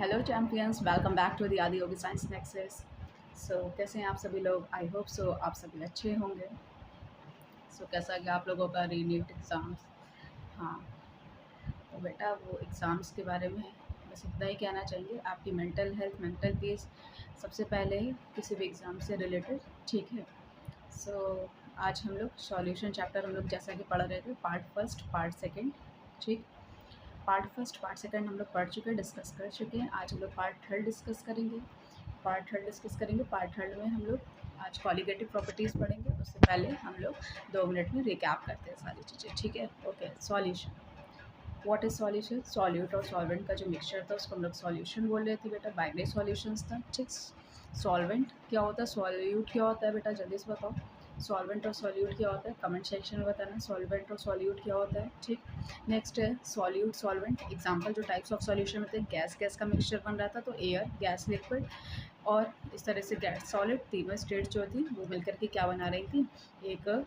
Hello champions, welcome back to the Adi Yogi science nexus. कैसे हैं आप सभी लोग? आई होप सो आप सभी अच्छे होंगे। कैसा गया आप लोगों का रीनीट एग्ज़ाम्स? हाँ, तो बेटा वो एग्ज़ाम्स के बारे में बस इतना ही कहना चाहिए। आपकी मेंटल हेल्थ, मेंटल पीस सबसे पहले है किसी भी एग्ज़ाम से रिलेटेड, ठीक है? आज हम लोग सॉल्यूशन चैप्टर हम लोग जैसा कि पढ़ रहे थे, पार्ट फर्स्ट, पार्ट सेकेंड, ठीक। पार्ट फर्स्ट, पार्ट सेकंड हम लोग पढ़ चुके हैं, डिस्कस कर चुके हैं। आज हम लोग पार्ट थर्ड डिस्कस करेंगे। पार्ट थर्ड में हम लोग आज कॉलिगेटिव प्रॉपर्टीज़ पढ़ेंगे। उससे पहले हम लोग 2 मिनट में रिकैप करते हैं सारी चीज़ें, ठीक है? Okay, solution. What is solution? Solute और सॉल्वेंट का जो मिक्सचर था उसको हम लोग सॉल्यूशन बोल रहे थे बेटा। बाइनरी सॉल्यूशंस था, ठीक। सॉल्वेंट क्या होता है, सॉल्यूट क्या होता है बेटा, जल्दी से बताओ। सॉल्वेंट और सॉल्यूट क्या होता है, कमेंट सेक्शन में बताना सॉल्वेंट और सॉल्यूट क्या होता है, ठीक। नेक्स्ट है सॉल्यूट, सॉल्वेंट। एग्जांपल जो टाइप्स ऑफ सॉल्यूशन होते हैं, गैस गैस का मिक्सचर बन रहा था तो एयर, गैस, लिक्विड और इस तरह से गैस, सॉलिड, तीनों स्टेट जो थी वो मिलकर के क्या बना रही थी, एक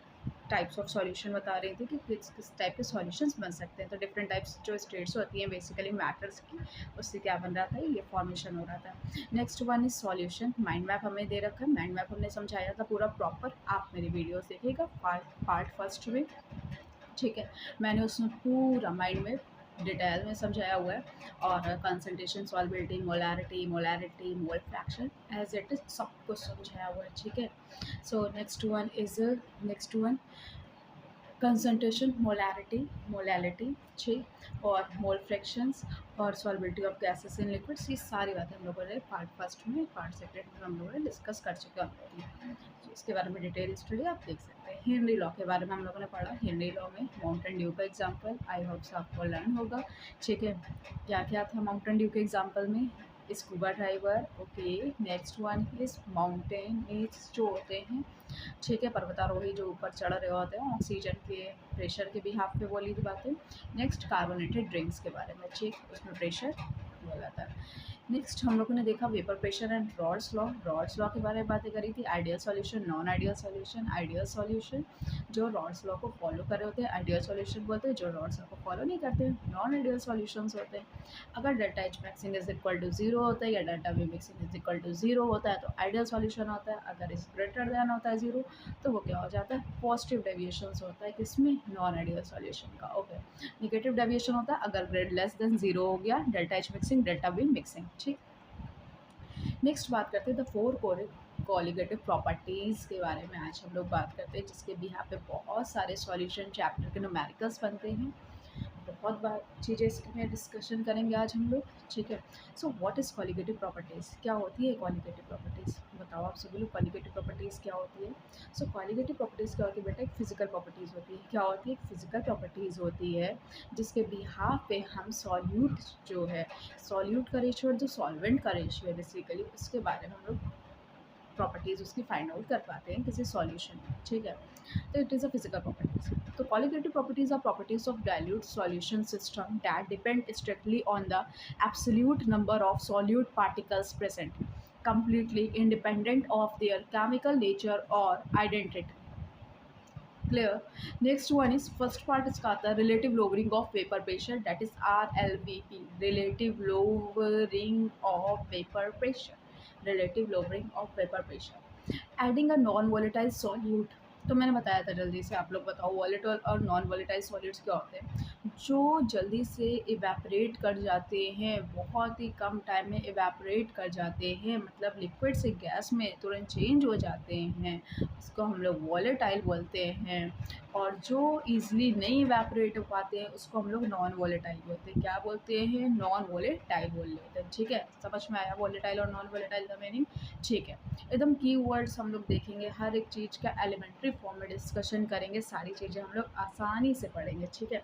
टाइप्स ऑफ सॉल्यूशन बता रही थी कि किस किस टाइप के सॉल्यूशंस बन सकते हैं। तो डिफरेंट टाइप्स जो स्टेट्स होती हैं बेसिकली मैटर्स की, उससे क्या बन रहा था, ये फॉर्मेशन हो रहा था। Next one is solution. Mind map हमें दे रखा है, माइंड मैप हमने समझाया था पूरा प्रॉपर, आप मेरी वीडियो देखिएगा पार्ट फर्स्ट में, ठीक है। मैंने उसमें पूरा माइंड में डिटेल में समझाया हुआ है और concentration, solubility, molarity, mole fraction as it is सब कुछ समझाया हुआ है, ठीक है। नेक्स्ट वन कंसंट्रेशन, मोलैलिटी, ठीक, और मोल फ्रैक्शंस और सॉल्बिलिटी ऑफ गैसेस इन लिक्विड्स। ये सारी बातें हम लोगों ने पार्ट फर्स्ट में, पार्ट सेकेंड में हम लोगों ने डिस्कस कर चुके हैं। तो इसके बारे में डिटेल स्टडी आप देख सकते हैं। हेनरी लॉ के बारे में हम लोगों ने पढ़ा। हेनरी लॉ में माउंटेन ड्यू का एग्जाम्पल आई होप से आपको लर्न होगा, ठीक है। क्या क्या था माउंटेन ड्यू के एग्जाम्पल में? Scuba driver, okay. Next one is mountain जो होते हैं, ठीक है, पर्वतारोही जो ऊपर चढ़ रहे होते हैं ऑक्सीजन के प्रेशर के बिहाफ पे बोली थी बातें। नेक्स्ट कार्बोनेटेड ड्रिंक्स के बारे में, ठीक, उसमें प्रेशर बोला था। नेक्स्ट हम लोगों ने देखा vapour pressure and rods law. Rods law के बारे में बातें करी थी। Ideal solution, non ideal solution. Ideal solution जो रॉड्स लॉ को फॉलो कर रहे होते हैं आइडियल सॉल्यूशन बोलते हैं, जो रॉड्स लॉ को फॉलो नहीं करते नॉन आइडियल सॉल्यूशंस होते हैं। अगर delta H mixing is equal to 0 होता है या delta V mixing is equal to 0 होता है तो आइडियल सॉल्यूशन होता है। अगर इस ग्रेटर देन होता है 0 तो वो क्या हो जाता है, पॉजिटिव डेविएशंस होता है, किसमें, नॉन आइडियल सॉल्यूशन का, ओके। नेगेटिव डेविएशन होता है अगर ग्रेड लेस देन 0 हो गया, delta H mixing, delta V mixing, ठीक। नेक्स्ट बात करते हैं द 4 कॉलिगेटिव प्रॉपर्टीज़ के बारे में आज हम लोग बात करते हैं, जिसके भी यहाँ पे बहुत सारे सॉल्यूशन चैप्टर के न्यूमेरिकल्स बनते हैं। बहुत बार चीज़ें इसमें डिस्कशन करेंगे आज हम लोग, ठीक है। व्हाट इज़ कॉलिगेटिव प्रॉपर्टीज़, क्या होती है कॉलिगेटिव प्रॉपर्टीज़, बताओ आप सभी लोग कॉलिगेटिव प्रॉपर्टीज़ क्या होती है। कॉलिगेटिव प्रॉपर्टीज़ क्या होती है बेटा, एक फिजिकल प्रॉपर्टीज़ होती है। क्या होती है, एक फिजिकल प्रॉपर्टीज़ होती है जिसके बिहाफ पे हम सॉल्यूट जो है, सॉल्यूट का रेशियो और जो सॉल्वेंट का रेशियो है बेसिकली, उसके बारे में हम लोग प्रॉपर्टीज़ उसकी फाइंड आउट कर पाते हैं किसी सॉल्यूशन में, ठीक है। तो it is a physical properties. तो qualitative properties are properties of dilute solution system that depend strictly on the absolute number of solute particles present, completely independent of their chemical nature or identity. Clear? Next one is first part इसका आता है relative lowering of vapor pressure, that is RLVP, relative lowering of vapor pressure, relative lowering of vapor pressure. Adding a non volatile solute, तो मैंने बताया था, जल्दी से आप लोग बताओ वॉलेटाइल और नॉन वॉलेटाइल सॉलिड्स क्या होते हैं। जो जल्दी से इवेपरेट कर जाते हैं, बहुत ही कम टाइम में इवेपरेट कर जाते हैं, मतलब लिक्विड से गैस में तुरंत चेंज हो जाते हैं, उसको हम लोग वॉलेटाइल बोलते हैं। और जो ईजिली नहीं इवेपरेट हो पाते हैं उसको हम लोग नॉन वॉलेटाइल बोलते हैं। क्या बोलते हैं, नॉन वॉलेटाइल बोल लेते हैं, ठीक है। समझ में आया वॉलेटाइल और नॉन वॉलेटाइल का मीनिंग, ठीक है। एकदम की वर्ड्स हम लोग देखेंगे, हर एक चीज़ का एलिमेंट्री फॉर्म में डिस्कशन करेंगे, सारी चीज़ें हम लोग आसानी से पढ़ेंगे, ठीक है।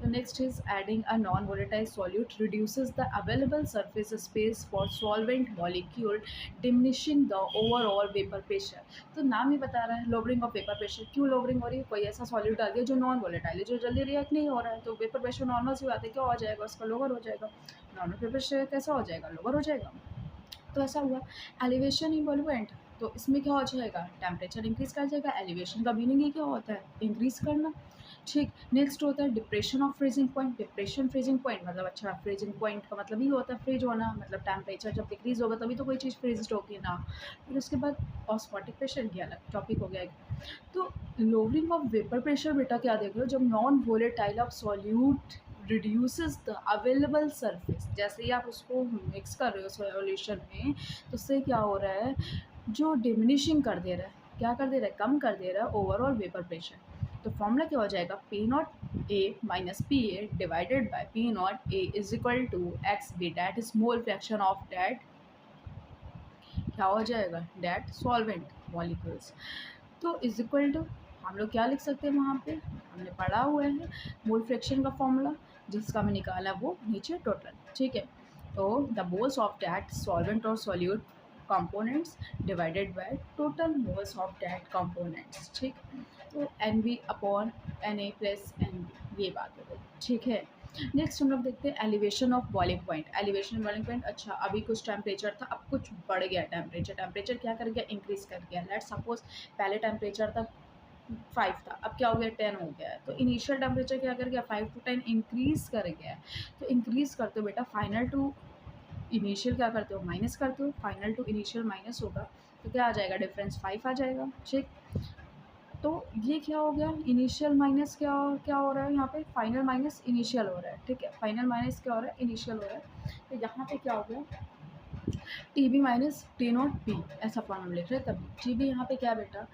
तो next is adding a non volatile solute reduces the available surface space for solvent molecule, diminishing the overall vapour pressure. तो नाम ही बता रहा है लोवरिंग ऑफ वेपर प्रेशर। क्यों लोवरिंग हो रही है, कोई ऐसा सॉल्यूट आ गया जो नॉन वोलेटाइल है, जो जल्दी रिएक्ट नहीं हो रहा है, तो वेपर प्रेशर नॉर्मल सी बात है, क्या हो जाएगा, उसका लोअर हो जाएगा। नॉर्मल वेपर प्रेशर कैसा हो जाएगा, लोअर हो जाएगा। तो ऐसा हुआ एलिवेशन इवोल्वेंट, तो इसमें क्या हो जाएगा, टेम्परेचर इंक्रीज कर जाएगा। एलिवेशन का मीनिंग ही क्या होता है, इंक्रीज करना, ठीक। नेक्स्ट होता है depression of freezing point. Depression freezing point मतलब अच्छा, फ्रीजिंग पॉइंट का मतलब ही होता है फ्रीज होना, मतलब टेम्परेचर जब डिक्रीज होगा तभी तो कोई चीज़ फ्रीज होगी ना। फिर उसके बाद ऑस्मोटिक प्रेशर, ये अलग टॉपिक हो गया एक। तो लोअरिंग ऑफ वेपर प्रेशर बेटा क्या देख रहे हो, जब non volatile of solute reduces the available surface, जैसे ही आप उसको मिक्स कर रहे हो सॉल्यूशन में, तो उससे क्या हो रहा है, जो डिमिनिशिंग कर दे रहा है, क्या कर दे रहा है, कम कर दे रहा है ओवरऑल वेपर प्रेशर। तो फॉर्मूला क्या हो जाएगा, P not A minus P A divided by P not A is equal to X B, that is mole fraction of that, क्या हो जाएगा, डैट सॉल्वेंट मॉलिक्यूल्स। तो इज इक्वल टू, हम लोग क्या लिख सकते हैं वहाँ पे, हमने पढ़ा हुआ है मोल फ्रैक्शन का फॉर्मूला, जिसका हमें निकाला वो नीचे टोटल, ठीक है। तो the moles of that solvent और solute components divided by total moles of that components, ठीक। तो N B upon N A plus N B, ये बात हो गई, ठीक है। नेक्स्ट हम लोग देखते हैं elevation of boiling point. Elevation boiling point, अच्छा अभी कुछ टेम्परेचर था, अब कुछ बढ़ गया टेम्परेचर, टेम्परेचर क्या कर गया, इंक्रीज कर गया। लेट सपोज पहले टेम्परेचर था 5 था, अब क्या हो गया 10 हो गया है। तो इनिशियल टेम्परेचर क्या कर गया 5 to 10 इंक्रीज कर गया है। तो इंक्रीज करते हो बेटा, फाइनल टू इनिशियल क्या करते हो, माइनस करते हो, फाइनल टू इनिशियल माइनस होगा, तो क्या आ जाएगा, डिफरेंस 5 आ जाएगा, ठीक। तो ये क्या हो गया, इनिशियल माइनस क्या क्या हो रहा है यहाँ पे, फाइनल माइनस इनिशियल हो रहा है, ठीक है। फाइनल माइनस क्या हो रहा है, इनिशियल हो रहा है। तो यहाँ पे क्या हो गया, T B minus T naught P, ऐसा फॉर्म हम लिख रहे हैं। तभी टी बी यहाँ पे क्या है बेटा,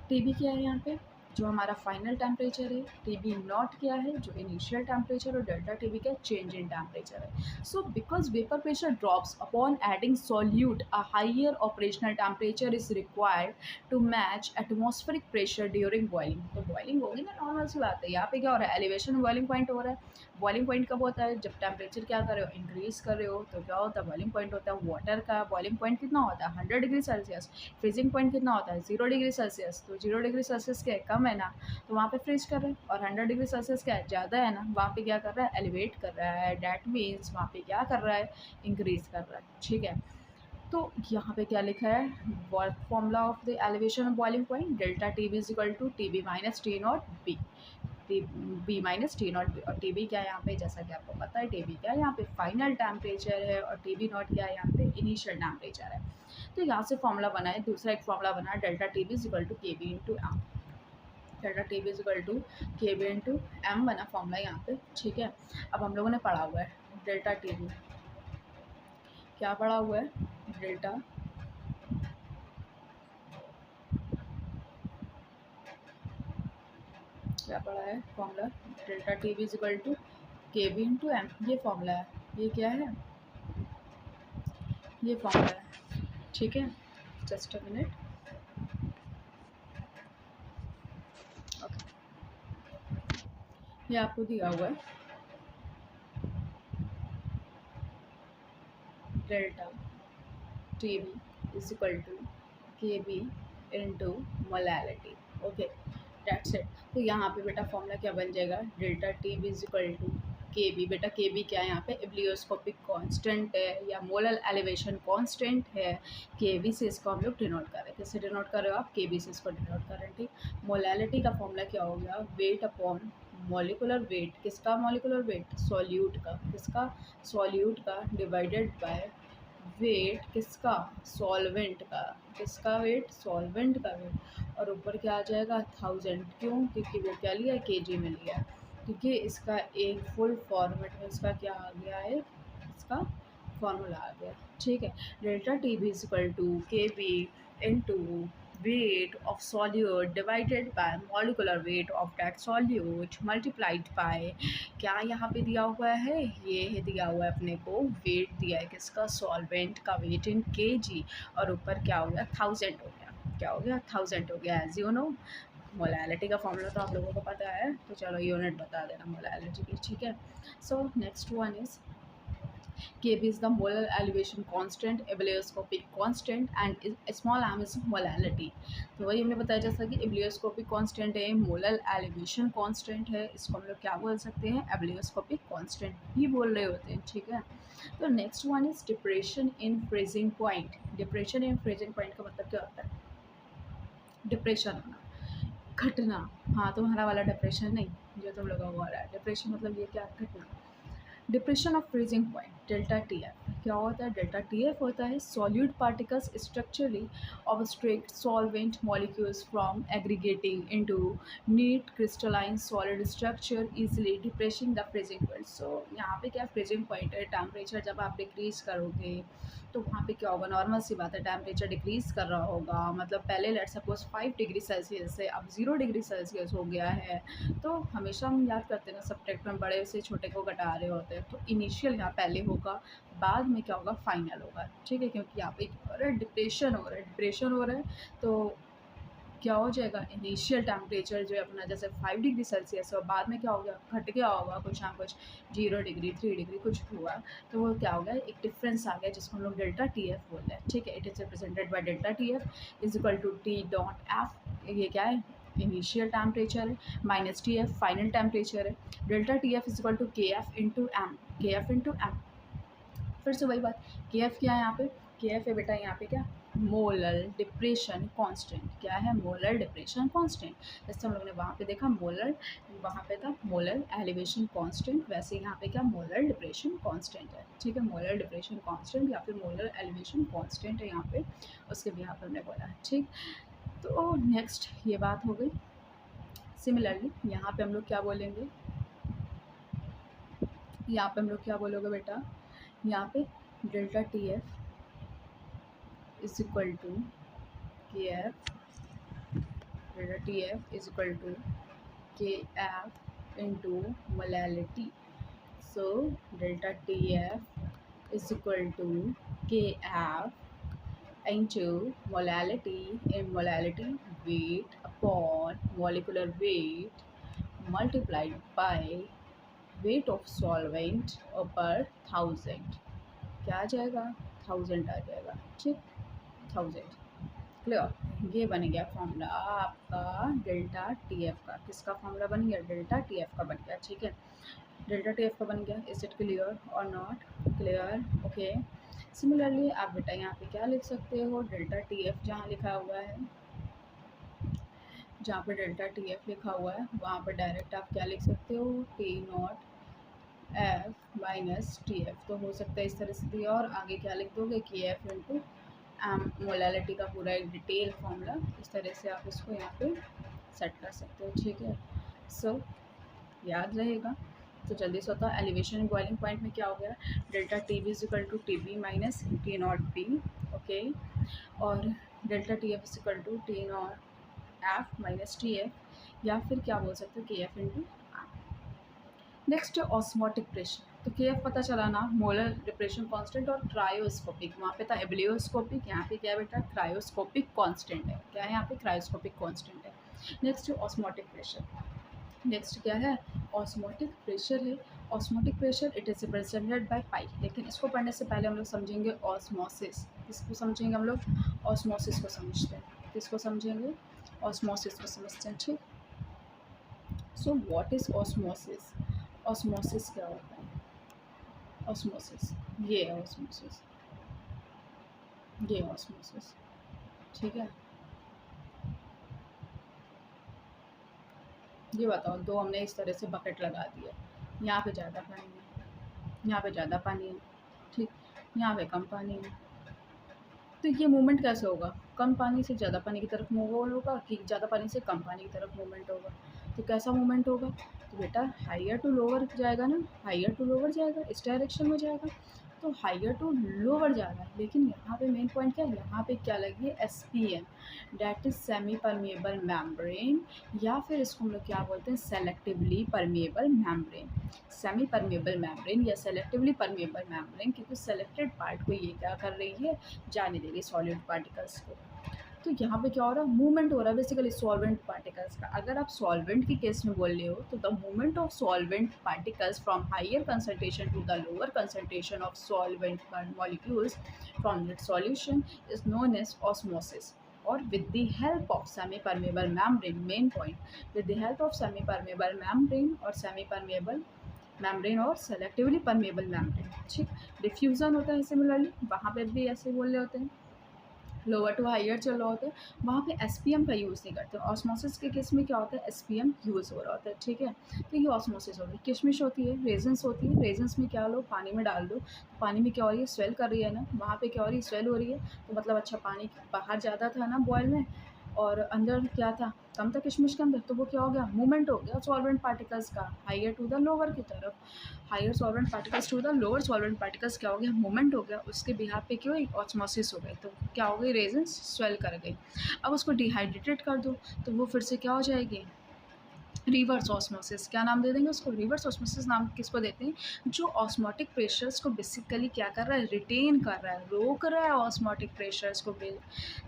टी बी क्या है यहाँ पे, जो हमारा फाइनल टेम्परेचर है। टी बी नॉट क्या है, जो इनिशियल टेम्परेचर, और डेल्टा टी बी क्या, चेंज इन टेम्परेचर है। So because vapour pressure drops upon adding solute, a higher operational temperature is required to match atmospheric pressure during boiling. तो boiling होगी ना, normal सी बात है। यहाँ पे क्या हो रहा है, एलिवेशन बॉइलिंग पॉइंट हो रहा है। बॉइलिंग पॉइंट कब होता है, जब टेम्परेचर क्या कर रहे हो, इंक्रीज कर रहे हो, तो क्या होता है, बॉइलिंग पॉइंट होता है। वाटर का बॉइलिंग पॉइंट कितना होता है, 100 डिग्री सेल्सियस। फ्रीजिंग पॉइंट कितना होता है, 0 डिग्री सेल्सियस। तो 0 डिग्री सेल्सियस क्या है, कम है ना, तो वहाँ पे फ्रीज कर रहे हैं। और 100 डिग्री सेल्सियस क्या है, ज़्यादा है ना, वहाँ पे क्या कर रहा है, एलिवेट कर रहा है। डैट मीन्स वहाँ पे क्या कर रहा है, इंक्रीज कर रहा है, ठीक है। तो यहाँ पे क्या लिखा है, formula of the elevation of boiling point, delta T B is equal to T B minus T not B, T B minus T not B. और टी बी क्या है यहाँ पे, जैसा कि आपको पता है, टी बी क्या है यहाँ पे, फाइनल टेम्परेचर है, और टी बी नॉट क्या है यहाँ पे, इनिशियल टेम्परेचर है। तो यहाँ से फॉर्मूला बना है, दूसरा एक फॉर्मूला बना है, delta T B is equal to K B into M. Delta T B is equal to K B into M बना फॉर्मूला यहाँ पे, ठीक है। अब हम लोगों ने पढ़ा हुआ है डेल्टा टी बी, क्या पढ़ा हुआ है, डेल्टा क्या पढ़ा है formula, delta T B is equal to K B into M, ये फॉर्मूला है। ये क्या है, ये फॉर्मूला है, ठीक है। जस्ट अ मिनट, ओके, ये आपको दिया हुआ है, delta T B is equal to K B into molality, okay, that's it. तो यहाँ पे बेटा फॉर्मूला क्या बन जाएगा, delta T B is equal to K B, बेटा के बी क्या है यहाँ पे, एब्लियोस्कोपिक कांस्टेंट है या मोलर एलिवेशन कांस्टेंट है। के बी से इसको हम लोग डिनोट कर रहे हैं, किससे डिनोट कर रहे हो आप, के बी से इसको डिनोट कर रहे हैं, ठीक। मोलैलिटी का फॉर्मूला क्या हो गया, वेट अपॉन मॉलिकुलर वेट, किसका मॉलिकुलर वेट, सॉल्यूट का, किसका, सॉल्यूट का, डिवाइडेड बाय वेट किसका, सॉल्वेंट का, किसका वेट, सॉल्वेंट का वेट। और ऊपर क्या आ जाएगा, 1000, क्यों, क्योंकि वो क्या लिया है, केजी में लिया है, क्योंकि इसका एक फुल फॉर्मेट में इसका क्या आ गया है, इसका फॉर्मूला आ गया, ठीक है। Delta T B is equal to K B into weight of solute divided by molecular weight of that solute multiplied by, क्या यहाँ पे दिया हुआ है, ये है दिया हुआ है अपने को, वेट दिया है किसका, सॉल्वेंट का वेट इन केजी, और ऊपर क्या हो गया, 1000 हो गया, क्या हो गया, 1000 हो गया, एज यू नो। मोलैलिटी का फॉर्मूला तो आप लोगों को पता है, तो चलो यूनिट बता देना मोलैलिटी की, ठीक है। So next one is Kb is the molar elevation constant, ebullioscopic constant and small m is molality। तो वही हमने बताया जैसा कि ebullioscopic constant है, molar elevation constant है, इसको हम लोग क्या बोल सकते हैं, ebullioscopic constant भी बोल रहे होते हैं, ठीक है। तो next one is depression in freezing point. Depression in freezing point का मतलब क्या होता है, डिप्रेशन होना, घटना, हाँ तुम्हारा वाला डिप्रेशन नहीं, जो तुम लोगों को हो रहा है। डिप्रेशन मतलब ये क्या घटना। Depression of freezing point delta T F क्या होता है। डेल्टा टी एफ होता है solute particles structurally obstruct solvent molecules from aggregating into neat crystalline solid structure easily depressing the freezing point. So यहाँ पे क्या फ्रीजिंग पॉइंट है, temperature जब आप डिक्रीज करोगे तो वहाँ पे क्या होगा, नॉर्मल सी बात है, टेम्परेचर डिक्रीज कर रहा होगा। मतलब पहले लेट सपोज 5 डिग्री सेल्सियस से अब 0 डिग्री सेल्सियस हो गया है। तो हमेशा हम याद करते हैं ना, सब्जेक्ट में बड़े से छोटे को घटा रहे होते हैं, तो इनिशियल यहाँ पहले होगा, बाद में क्या होगा, फाइनल होगा। ठीक है, क्योंकि यहाँ पे अरे डिप्रेशन हो रहा है, डिप्रेशन हो रहा है तो क्या हो जाएगा, इनिशियल टेम्परेचर जो है अपना जैसे 5 डिग्री सेल्सियस और बाद में क्या हो गया, घट गया होगा कुछ ना कुछ, 0 डिग्री 3 डिग्री कुछ हुआ, तो वो क्या हो गया, एक डिफरेंस आ गया जिसको हम लोग डेल्टा टी एफ बोलते हैं। ठीक है, it is represented by delta T F is equal to T dot F. ये क्या है, इनिशियल टेम्परेचर है, minus T F final temperature है। Delta T F is equal to K F into M, K F into M. फिर से वही बात, के एफ क्या है यहाँ पे, के एफ है बेटा यहाँ पे क्या, मोलर डिप्रेशन कांस्टेंट। क्या है, मोलर डिप्रेशन कांस्टेंट। जैसे हम लोग ने वहाँ पे देखा मोलर, वहाँ पे था मोलर एलिवेशन कांस्टेंट, वैसे यहाँ पे क्या मोलर डिप्रेशन कांस्टेंट है। ठीक है, मोलर डिप्रेशन कांस्टेंट या फिर मोलर एलिवेशन कांस्टेंट है यहाँ पे, उसके भी यहाँ पे हमने बोला। ठीक, तो नेक्स्ट ये बात हो गई। सिमिलरली यहाँ पे हम लोग क्या बोलेंगे, यहाँ पे हम लोग क्या बोलोगे बेटा, यहाँ पे delta T F is equal to K F, delta T F is equal to K F into molality. So delta T F is equal to K F into molality, in molality weight upon molecular weight multiplied by weight of solvent per 1000। क्या आ जाएगा, 1000 आ जाएगा। ठीक, 1000 clear. ये बन गया formula आपका delta T F का। किसका फॉर्मूला बन गया, डेल्टा टी एफ का बन गया। ठीक है, डेल्टा टी एफ का बन गया। इज इट क्लियर और नॉट क्लियर, ओके। सिमिलरली आप बेटा यहाँ पे क्या लिख सकते हो, डेल्टा टी एफ जहाँ लिखा हुआ है, जहाँ पे डेल्टा टी एफ लिखा हुआ है वहाँ पर डायरेक्ट आप क्या लिख सकते हो, T not F minus T F. तो हो सकता है इस तरह से दिया, और आगे क्या लिख दोगे, के एफ इंटू मोलैलिटी का पूरा एक डिटेल फॉर्मूला, इस तरह से आप इसको यहाँ पे सेट कर सकते हो। ठीक है, सो याद रहेगा। तो जल्दी से होता है, एलिवेशन बॉइलिंग पॉइंट में क्या हो गया, delta T B is equal to T B minus T not B, okay. और delta T F is equal to T not F minus T F, या फिर क्या बोल सकते हो, के एफ इंटू। नेक्स्ट है ऑस्मोटिक प्रेशर। तो K F पता चला ना, मोलर डिप्रेशन कांस्टेंट, और क्रायोस्कोपिक वहाँ पे था एब्लियोस्कोपिक, यहाँ पे क्या है बेटा, क्रायोस्कोपिक कांस्टेंट है। क्या है यहाँ पे, क्रायोस्कोपिक कांस्टेंट है। नेक्स्ट है ऑस्मोटिक प्रेशर। नेक्स्ट क्या है, ऑस्मोटिक प्रेशर है। Osmotic pressure it is represented by pi, लेकिन इसको पढ़ने से पहले हम लोग समझेंगे ऑस्मोसिस। किसको समझेंगे हम लोग, ऑस्मोसिस को समझते हैं। किसको समझेंगे, ऑस्मोसिस को समझते हैं। ठीक, so what is osmosis. Osmosis क्या होता है, ऑस्मोसिस ये है, ऑस्मोसिस ये ऑस्मोसिस। ठीक है, ये बताओ, दो हमने इस तरह से बकेट लगा दिया, यहाँ पे ज़्यादा पानी है, यहाँ पे ज़्यादा पानी है, ठीक, यहाँ पे कम पानी है। तो ये मूवमेंट कैसे होगा, कम पानी से ज़्यादा पानी की तरफ मूव होगा कि ज़्यादा पानी से कम पानी की तरफ मूवमेंट होगा। तो कैसा मूवमेंट होगा, तो बेटा हाइयर टू लोअर जाएगा ना, हाइयर टू लोअर जाएगा, इस डायरेक्शन में जाएगा। तो हाइयर टू लोअर जा रहा है, लेकिन यहाँ पे मेन पॉइंट क्या है, यहाँ पे क्या लगी है, S P M, that is semi permeable membrane, या फिर इसको हम लोग क्या बोलते हैं, selectively permeable membrane. Semi permeable membrane या सेलेक्टिवली परमेबल मैम्ब्रेन, क्योंकि सेलेक्टेड पार्ट को ये क्या कर रही है, जाने दे रही सॉलिड पार्टिकल्स को। तो यहाँ पे क्या हो रहा है, मूवमेंट हो रहा है बेसिकली सॉल्वेंट पार्टिकल्स का। अगर आप सॉल्वेंट की केस में बोल रहे हो तो the movement of solvent particles from higher concentration to the lower concentration of solvent molecules from its solution is known as osmosis. और with the help of semi-permeable membrane, main point, with the help of semi-permeable membrane और semi-permeable membrane और selectively permeable membrane। ठीक, diffusion होता है similarly, वहाँ पे भी ऐसे बोल रहे होते हैं। लोअर टू हायर चल रहा होता है, वहाँ पे एसपीएम का यूज़ नहीं करते। ऑस्मोसिस के केस में क्या होता है, एसपीएम यूज़ हो रहा होता है, ठीक है। तो ये ऑस्मोसिस होगी। किशमिश होती है, रेजन्स होती है, रेजन्स में क्या लो, पानी में डाल दो, तो पानी में क्या हो रही है, स्वेल कर रही है ना, वहाँ पे क्या हो रही है, स्वेल हो रही है, तो मतलब अच्छा पानी बाहर ज़्यादा था ना बॉयल में, और अंदर क्या था, कम था किशमिश के अंदर, तो वो क्या हो गया, मूवमेंट हो गया सॉल्वेंट पार्टिकल्स का हायर टू द लोअर की तरफ, higher solvent particles to the lower solvent particles, क्या हो गया, मूवमेंट हो गया, उसके बिहाफ पे क्यों एक ऑस्मोसिस हो गई, तो क्या हो गई, रेजन्स स्वेल कर गई। अब उसको डिहाइड्रेटेड कर दो, तो वो फिर से क्या हो जाएगी, रिवर्स ऑस्मोसिस। क्या नाम दे देंगे उसको, रिवर्स ऑस्मोसिस नाम किसको देते हैं, जो ऑस्मोटिक प्रेशर्स को बेसिकली क्या कर रहा है, रिटेन कर रहा है, रोक रहा है ऑस्मोटिक प्रेशर्स को,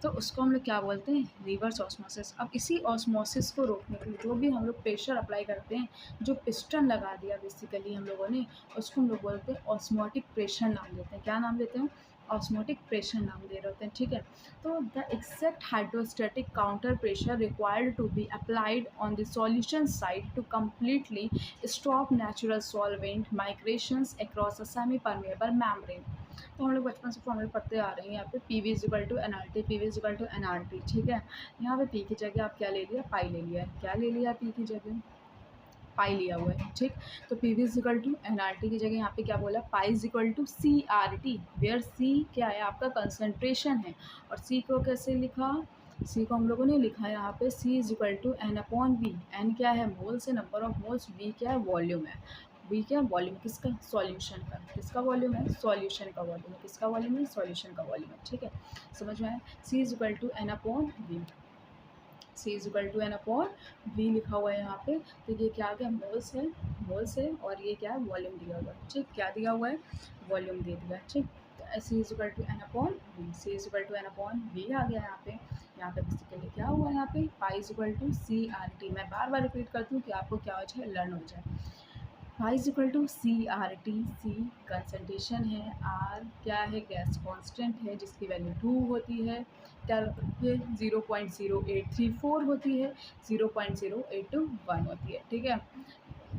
तो उसको हम लोग क्या बोलते हैं, रिवर्स ऑस्मोसिस। अब इसी ऑस्मोसिस को रोकने के लिए जो भी हम लोग प्रेशर अप्लाई करते हैं, जो पिस्टन लगा दिया बेसिकली हम लोगों ने, उसको हम लोग बोलते हैं ऑस्मोटिक प्रेशर नाम देते हैं। क्या नाम देते हैं, ऑस्मोटिक प्रेशर नाम दे रहे होते हैं, ठीक है। तो the except hydrostatic counter pressure required to be applied on the solution side to completely stop natural solvent migrations across a semi permeable membrane। तो हम लोग बचपन से फॉर्मूले पढ़ते आ रहे हैं, यहाँ पे P V is equal to N R T, P V is equal to N R T, ठीक है। यहाँ पे पी की जगह आप क्या ले लिया, पाई ले लिया है, क्या ले लिया पी की जगह, पाई लिया हुआ है, ठीक। तो P V is equal to N R T की जगह यहाँ पे क्या बोला, pi is equal to C R T, where C क्या है आपका कंसनट्रेशन है, और सी को कैसे लिखा, सी को हम लोगों ने लिखा है यहाँ पे C is equal to N upon V, N क्या है मोल्स है, नंबर ऑफ मोल्स, वी क्या है वॉल्यूम है, वी क्या है वॉल्यूम किसका, सॉल्यूशन का, किसका वॉल्यूम है, सॉल्यूशन का वॉल्यूम है, किसका वॉल्यूम है, सॉल्यूशन का वॉल्यूम है, ठीक है। समझ में आया, C is equal to N upon V, C is equal to N upon V लिखा हुआ है यहाँ पे, तो ये क्या आ गया, मोल्स है, मोल्स है, और ये क्या है, वॉल्यूम दिया हुआ है, ठीक, क्या दिया हुआ है, वॉल्यूम दे दिया है, ठीक। तो C is equal to N upon V, C is equal to N upon V आ गया यहाँ पे बेसिकली क्या हुआ है, यहाँ पे pi is equal to C R T, मैं बार बार रिपीट करती हूँ कि आपको क्या हो जाए, लर्न हो जाए। Pi is equal to C R T, C concentration है, आर क्या है, गैस कांस्टेंट है जिसकी वैल्यू 2 होती है, क्या ये 0.0834 होती है, 0.0821 होती है, ठीक है।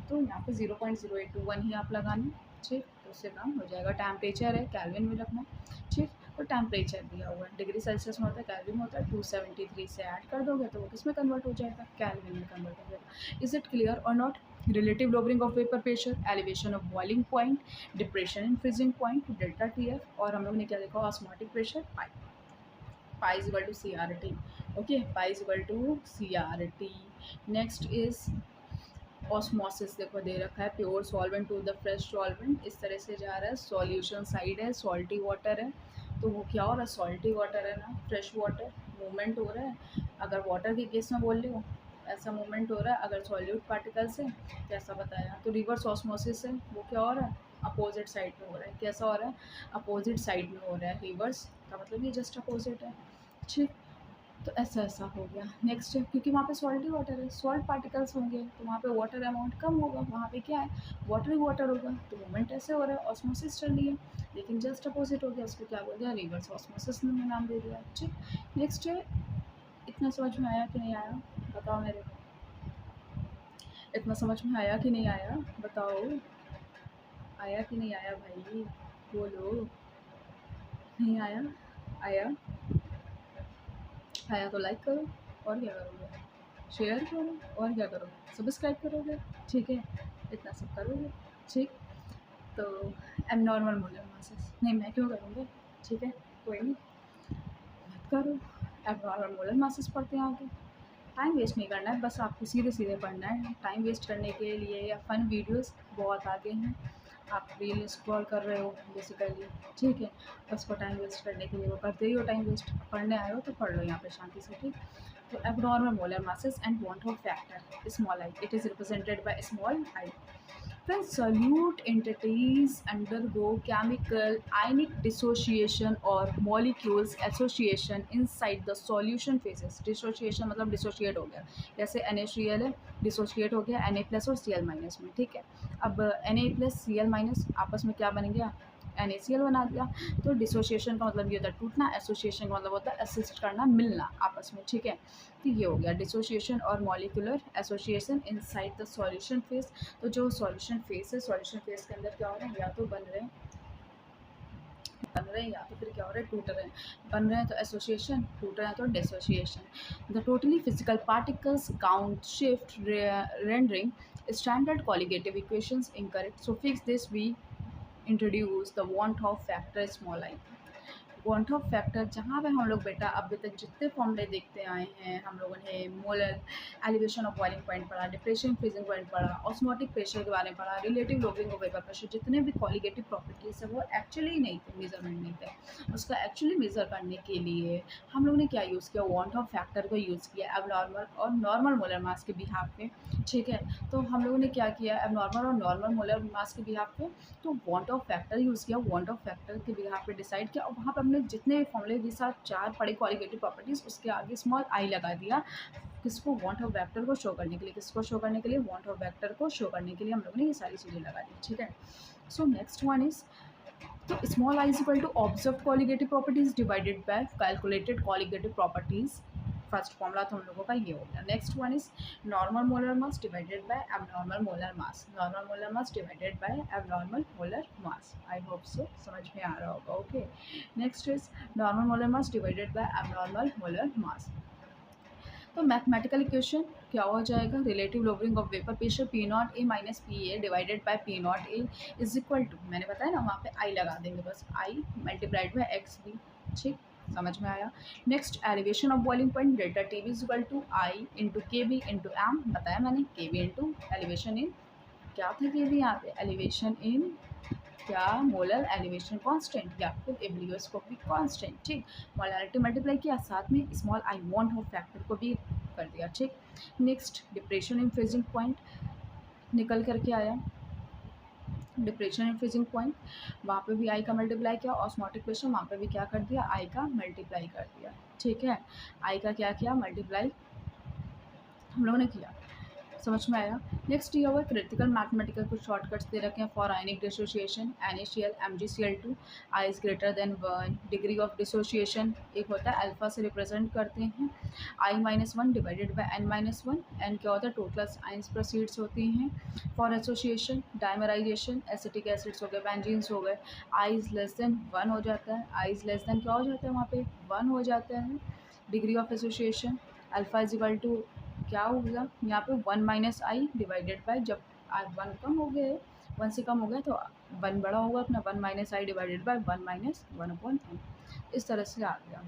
तो यहाँ पे 0.0821 ही आप लगाना, ठीक, तो उससे काम हो जाएगा। टेम्परेचर है, केल्विन में रखना, ठीक। तो टेम्परेचर दिया हुआ है, डिग्री सेल्सियस में होता है, केल्विन में होता है, 273 से ऐड कर दोगे तो वो किस में कन्वर्ट हो जाएगा, केल्विन में कन्वर्ट हो जाएगा। इज इट क्लियर और not, relative lowering of vapour pressure, elevation of boiling point, depression in freezing point, delta T F, और हम लोग ने क्या देखा, osmotic pressure, pi, pi is equal to C R T, okay, pi is equal to C R T. Next is osmosis, देखो दे रखा है pure solvent to the fresh solvent, इस तरह से जा रहा है, सॉल्यूशन साइड है, सॉल्टी वाटर है, तो वो क्या हो रहा है, सॉल्टी वाटर है ना, फ्रेश वाटर, मूवमेंट हो रहा है, अगर वाटर के केस में बोल रहे हो ऐसा मूवमेंट हो रहा है, अगर सॉल्यूट पार्टिकल्स है कैसा बताया, तो रिवर्स ऑस्मोसिस है, वो क्या हो रहा है, अपोजिट साइड में हो रहा है, कैसा हो रहा है, अपोजिट साइड में हो रहा है, रिवर्स का मतलब ये जस्ट अपोजिट है, ठीक। तो ऐसा ऐसा हो गया। नेक्स्ट है, क्योंकि वहाँ पे सॉल्टी वाटर है, सॉल्ट पार्टिकल्स होंगे, तो वहाँ पे वाटर अमाउंट कम होगा, वहाँ पे क्या है, वाटर ही वाटर होगा, तो मूवमेंट ऐसे हो रहा है, ऑस्मोसिस चल रही है, लेकिन जस्ट अपोजिट हो गया, उसको क्या बोल दिया, रिवर्स ऑस्मोसिस ने नाम दे दिया, ठीक। नेक्स्ट है, इतना समझ में आया कि नहीं आया, बताओ मेरे को, इतना समझ में आया कि नहीं आया, बताओ, आया कि नहीं आया भाई, बोलो, नहीं आया, आया, आया तो लाइक करो, और क्या करोगे, शेयर करो, और क्या करोगे, सब्सक्राइब करोगे, ठीक है, इतना सब करोगे, ठीक। तो एम नॉर्मल मोलर मासेस, नहीं मैं क्यों करूँगी, ठीक है, कोई नहीं, मत करो, एब नॉर्मल मोलर मासेस पढ़ते हैं आगे, टाइम वेस्ट नहीं करना है, बस आपको सीधे सीधे पढ़ना है, टाइम वेस्ट करने के लिए या फन वीडियोस बहुत आगे हैं, आप रील स्क्रॉल कर रहे हो बेसिकली, ठीक है, बस को टाइम वेस्ट करने के लिए वो करते ही हो, टाइम वेस्ट, पढ़ने आए हो तो पढ़ लो यहाँ पे शांति से, ठीक। तो abnormal molar masses and want of factor small I, it is represented by small I। When solute entities undergo chemical ionic dissociation or molecules association inside the solution phases, dissociation मतलब dissociate हो गया, जैसे NaCl है, dissociate हो गया Na plus और Cl minus में, ठीक है। अब Na प्लस Cl माइनस आपस में क्या बन गया, NaCl बना दिया, तो डिसोसिएशन का मतलब ये होता है टूटना, एसोसिएशन का मतलब होता है असिस्ट करना, मिलना आपस में, ठीक है। तो ये हो गया डिसोसिएशन और molecular association inside the solution phase. तो जो सॉल्यूशन फेज है, सॉल्यूशन फेज के अंदर क्या हो रहा है, या तो बन रहे हैं बन रहे हैं या तो फिर क्या हो रहा है, टूट रहे हैं। बन रहे हैं तो एसोसिएशन, टूट रहे हैं तो dissociation. The totally physical particles count shift rendering standard colligative equations incorrect. So fix this we introduce the van't Hoff factor small I. Van't Hoff factor जहाँ पे हम लोग बेटा अभी तक जितने फॉर्मूले देखते आए हैं, हम लोगों ने molar elevation of boiling point पढ़ा, डिप्रेशन फ्रीजिंग पॉइंट पढ़ा, ऑस्मोटिक प्रेशर के बारे में पढ़ा, रिलेटिव लोबिंग ऑफ वेपर प्रेशर, जितने भी कॉलिगेटिव प्रॉपर्टीज है वो एक्चुअली नहीं थे, मेजरमेंट नहीं थे। उसका एक्चुअली मेजर करने के लिए हम लोग ने क्या यूज़ किया, वांट ऑफ फैक्टर को यूज़ किया अब नॉर्मल और नॉर्मल मोलर मास के बिहाफ पे। ठीक है, तो हम लोगों ने क्या किया, अब नॉर्मल और नॉर्मल मोलर मास के बिहाफ पे तो वांट ऑफ फैक्टर यूज़ किया, वांट ऑफ फैक्टर के बिहाफ पे डिसाइड किया और वहाँ पे हमने जितने फॉर्मूले के साथ 4 पढ़े क्वालिटेटिव प्रॉपर्टीज़ उसके आगे स्मॉल आई लगा दिया। किसको, वांट ऑफ वेक्टर को शो करने के लिए। किसको शो करने के लिए, वांट ऑफ वेक्टर को शो करने के लिए हम लोगों ने ये सारी चीज़ें लगा दी। ठीक है, सो नेक्स्ट वन इज, तो small I is equal to observe colligative properties divided by calculated colligative properties. First formula तो हम लोगों का ये हो गया। Next one is normal molar mass divided by abnormal molar mass. Normal molar mass divided by abnormal molar mass. I hope so समझ में आ रहा होगा। Okay, next is normal molar mass divided by abnormal molar mass. तो mathematical equation क्या हो जाएगा, relative lowering of vapour pressure P not A minus P A divided by P not A is equal to, मैंने बताया ना वहाँ पे I लगा देंगे बस, I multiplied by X B. ठीक, समझ में आया। Next elevation of boiling point delta T B is equal to I into K B into M, बताया मैंने, के बी इंटू एलिवेशन इन, क्या था के बी यहाँ पे, एलिवेशन इन क्या, मोलर एलिवेशन कांस्टेंट या फिर एब्लियोस्कोपिक कांस्टेंट। ठीक, मोलैरिटी मल्टीप्लाई किया, साथ में small I van't Hoff factor को भी कर दिया। ठीक, next depression in freezing point निकल करके आया, डिप्रेशन इन फ्रीजिंग पॉइंट वहाँ पे भी आई का मल्टीप्लाई किया, ऑस्मोटिक प्रेशर वहाँ पे भी क्या कर दिया, आई का मल्टीप्लाई कर दिया। ठीक है, आई का क्या किया, मल्टीप्लाई हम लोगों ने किया, समझ में आया। नेक्स्ट ये हुआ क्रिटिकल मैथमेटिकल कुछ शॉर्टकट्स दे रखे हैं for ionic dissociation, NaCl MgCl2 I is greater than 1, degree of dissociation एक होता है अल्फा से रिप्रेजेंट करते हैं, I-1 divided by N-1, N क्या होता है, टोटल आइंस प्रोसीड्स होती हैं। For association dimerisation acetic acids हो गए, बेंजीन्स हो गए, आई इज लेस देन 1 हो जाता है, आई इज लेस देन क्या हो जाता है वहाँ पे 1 हो जाता है। Degree of association alpha is equal to क्या होगा यहाँ पे 1 माइनस आई डिवाइडेड बाय, जब आज 1 कम हो गए, 1 से कम हो गया तो 1 बड़ा होगा अपना, 1 minus I divided by 1 minus 1/n, इस तरह से आ गया।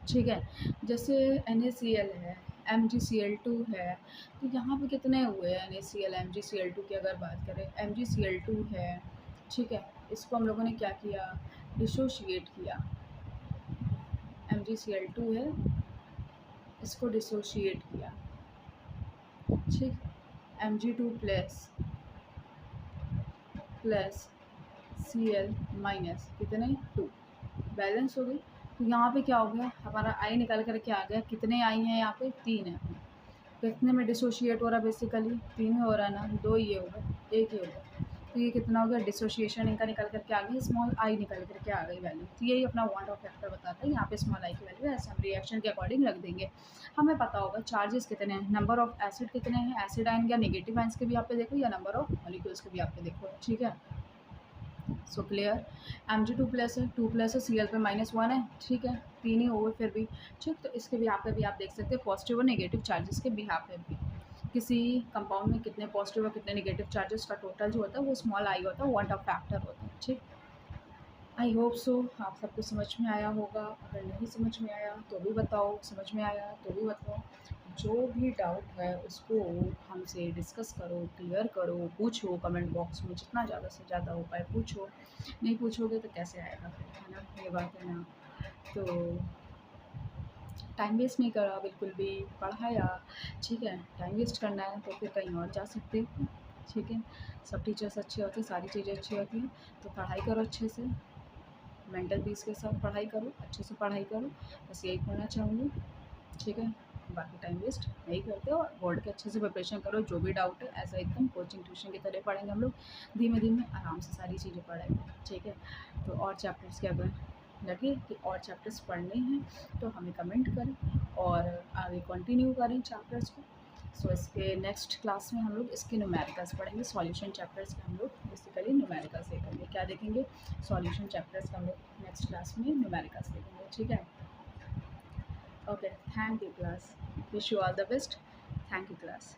ठीक है, जैसे NaCl है, MgCl2 है, तो यहाँ पे कितने हुए NaCl MgCl2 की अगर बात करें, MgCl2 है, ठीक है, इसको हम लोगों ने क्या किया, डिसोशिएट किया, MgCl2 है, इसको डिसोशिएट किया। ठीक, Mg2 प्लस Cl माइनस कितने 2, बैलेंस हो गई। तो यहाँ पे क्या हो गया, हमारा आई निकल कर के आ गया, कितने आई हैं यहाँ पे 3 है, कितने में डिसोशिएट हो रहा है, बेसिकली 3 में हो रहा है ना, 2 ये हो गया, 1 ये हो गया, तो ये कितना हो गया, डिसोशिएशन इनका निकल करके आ गया, स्मॉल आई निकल करके आ गई वैल्यू। तो यही अपना वांट ऑफ फैक्टर बताता है, यहाँ पे स्मॉल आई की वैल्यू ऐसे हम रिएक्शन के अकॉर्डिंग रख देंगे। हमें पता होगा चार्जेस कितने हैं, नंबर ऑफ एसिड कितने हैं, एसिड आयन या नेगेटिव आयन्स के भी आप पे देखो या नंबर ऑफ मॉलिक्यूल्स के भी आप पे देखो। ठीक है, सो क्लियर, Mg2 प्लस है, 2 प्लस है, Cl पे -1 है, ठीक है, 3 ही हो गए फिर भी। ठीक, तो इसके भी आप पे भी आप देख सकते हैं पॉजिटिव और नेगेटिव चार्जेस के भी पे भी, किसी कंपाउंड में कितने पॉजिटिव और कितने नेगेटिव चार्जेस का टोटल जो होता है वो स्मॉल आई होता है, वांट ऑफ फैक्टर होता है। ठीक, आई होप सो आप सबको समझ में आया होगा, अगर नहीं समझ में आया तो भी बताओ, समझ में आया तो भी बताओ, जो भी डाउट है उसको हमसे डिस्कस करो, क्लियर करो, पूछो कमेंट बॉक्स में, जितना ज़्यादा से ज़्यादा हो पाए पूछो, नहीं पूछोगे तो कैसे आएगा फिर, है ना, ये बात है ना। तो टाइम वेस्ट नहीं करा बिल्कुल भी, पढ़ाया। ठीक है, टाइम वेस्ट करना है तो फिर कहीं और जा सकते हो। ठीक है, सब टीचर्स अच्छे होते हैं, सारी चीज़ें अच्छी होती हैं, तो पढ़ाई करो अच्छे से, मेंटल पीस के साथ पढ़ाई करो, अच्छे से पढ़ाई करो, बस यही कहना चाहूँगी। ठीक है, बाकी टाइम वेस्ट नहीं करते और बोर्ड के अच्छे से प्रिपरेशन करो, जो भी डाउट है ऐसा एकदम कोचिंग ट्यूशन की तरह पढ़ेंगे हम लोग, धीमे धीमे आराम से सारी चीज़ें पढ़ेंगे। ठीक है, तो और चैप्टर्स के अगर लगे कि और चैप्टर्स पढ़ने हैं तो हमें कमेंट करें और आगे कंटिन्यू करें चैप्टर्स को। सो इसके नेक्स्ट क्लास में हम लोग इसके न्यूमेरिकल्स पढ़ेंगे, सॉल्यूशन चैप्टर्स के हम लोग बेसिकली न्यूमेरिकल्स देखेंगे। क्या देखेंगे? सॉल्यूशन चैप्टर्स का हम लोग नेक्स्ट क्लास में न्यूमेरिकल्स देखेंगे, ठीक है। Okay, thank you class, wish you all the best, thank you class.